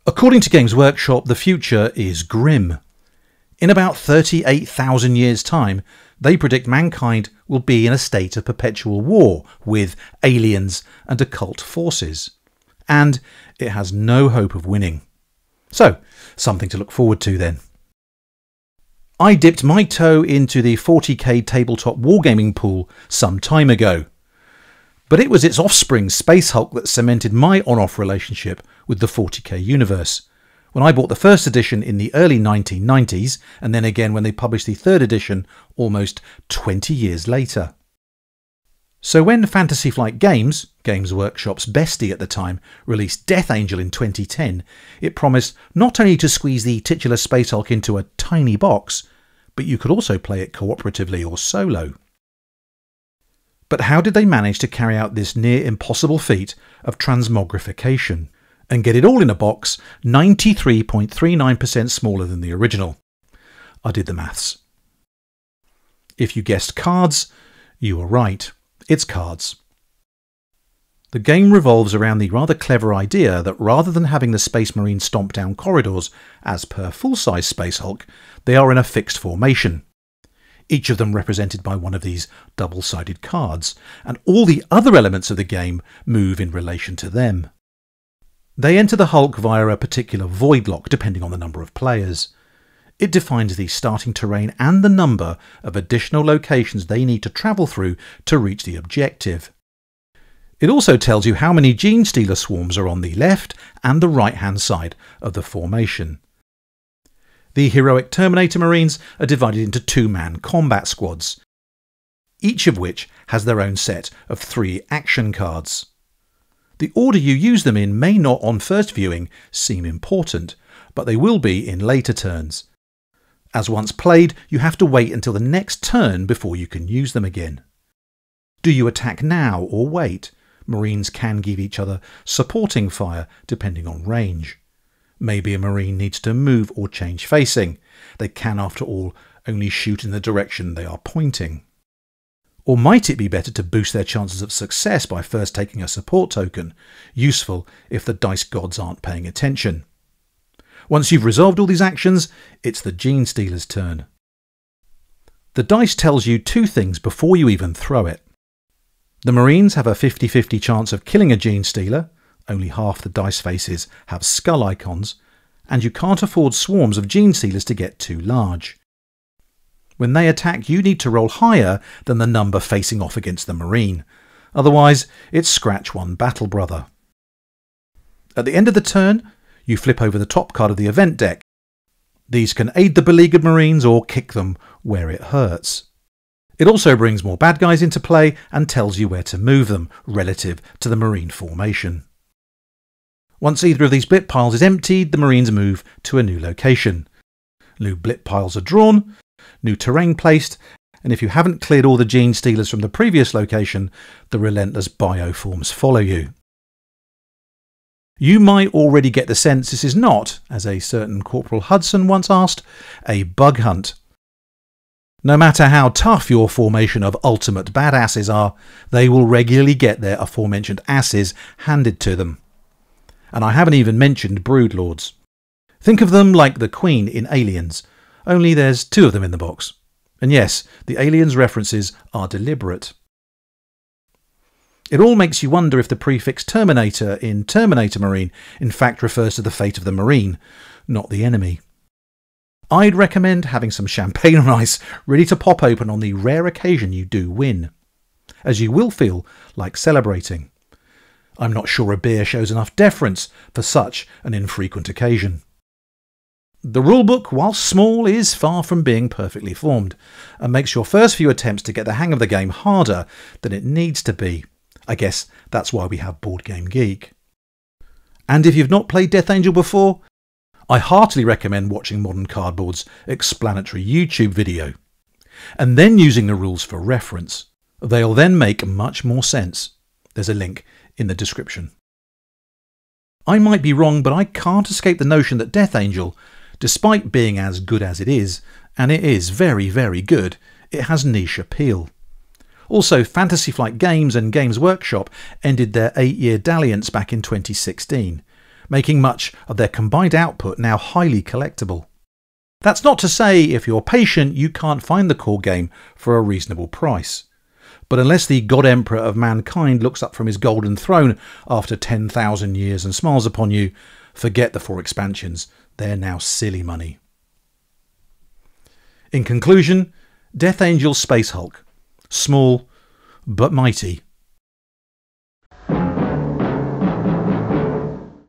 According to Games Workshop, the future is grim. In about 38,000 years' time, they predict mankind will be in a state of perpetual war with aliens and occult forces. And it has no hope of winning. So, something to look forward to then. I dipped my toe into the 40k tabletop wargaming pool some time ago. But it was its offspring, Space Hulk, that cemented my on-off relationship with the 40k universe. When I bought the first edition in the early 1990s, and then again when they published the third edition almost 20 years later. So when Fantasy Flight Games, Games Workshop's bestie at the time, released Death Angel in 2010, it promised not only to squeeze the titular Space Hulk into a tiny box, but you could also play it cooperatively or solo. But how did they manage to carry out this near impossible feat of transmogrification and get it all in a box 93.39% smaller than the original? I did the maths. If you guessed cards, you were right. It's cards. The game revolves around the rather clever idea that rather than having the Space Marine stomp down corridors as per full-size Space Hulk, they are in a fixed formation. Each of them represented by one of these double-sided cards, and all the other elements of the game move in relation to them. They enter the Hulk via a particular void lock depending on the number of players. It defines the starting terrain and the number of additional locations they need to travel through to reach the objective. It also tells you how many Gene Stealer swarms are on the left and the right hand side of the formation. The heroic Terminator Marines are divided into two-man combat squads, each of which has their own set of 3 action cards. The order you use them in may not on first viewing seem important, but they will be in later turns. As once played, you have to wait until the next turn before you can use them again. Do you attack now or wait? Marines can give each other supporting fire depending on range. Maybe a Marine needs to move or change facing. They can, after all, only shoot in the direction they are pointing. Or might it be better to boost their chances of success by first taking a support token, useful if the dice gods aren't paying attention? Once you've resolved all these actions, it's the Gene Stealer's turn. The dice tells you 2 things before you even throw it. The Marines have a 50-50 chance of killing a Gene Stealer, only half the dice faces have skull icons, and you can't afford swarms of Gene Stealers to get too large. When they attack, you need to roll higher than the number facing off against the Marine. Otherwise, it's scratch one battle brother. At the end of the turn, you flip over the top card of the event deck. These can aid the beleaguered Marines or kick them where it hurts. It also brings more bad guys into play and tells you where to move them relative to the Marine formation. Once either of these blip piles is emptied, the Marines move to a new location. New blip piles are drawn, new terrain placed, and if you haven't cleared all the Gene Stealers from the previous location, the relentless bioforms follow you. You might already get the sense this is not, as a certain Corporal Hudson once asked, a bug hunt. No matter how tough your formation of ultimate badasses are, they will regularly get their aforementioned asses handed to them. And I haven't even mentioned Broodlords. Think of them like the Queen in Aliens, only there's 2 of them in the box. And yes, the Aliens references are deliberate. It all makes you wonder if the prefix Terminator in Terminator Marine in fact refers to the fate of the Marine, not the enemy. I'd recommend having some champagne on ice ready to pop open on the rare occasion you do win, as you will feel like celebrating. I'm not sure a beer shows enough deference for such an infrequent occasion. The rulebook, while small, is far from being perfectly formed, and makes your first few attempts to get the hang of the game harder than it needs to be. I guess that's why we have Board Game Geek. And if you've not played Death Angel before, I heartily recommend watching Modern Cardboard's explanatory YouTube video, and then using the rules for reference. They'll then make much more sense. There's a link in the description. I might be wrong, but I can't escape the notion that Death Angel, despite being as good as it is, and it is very, very good, it has niche appeal. Also, Fantasy Flight Games and Games Workshop ended their 8-year dalliance back in 2016, making much of their combined output now highly collectible. That's not to say, if you're patient, you can't find the core game for a reasonable price. But unless the God Emperor of mankind looks up from his golden throne after 10,000 years and smiles upon you, forget the 4 expansions. They're now silly money. In conclusion, Death Angel Space Hulk. Small but mighty.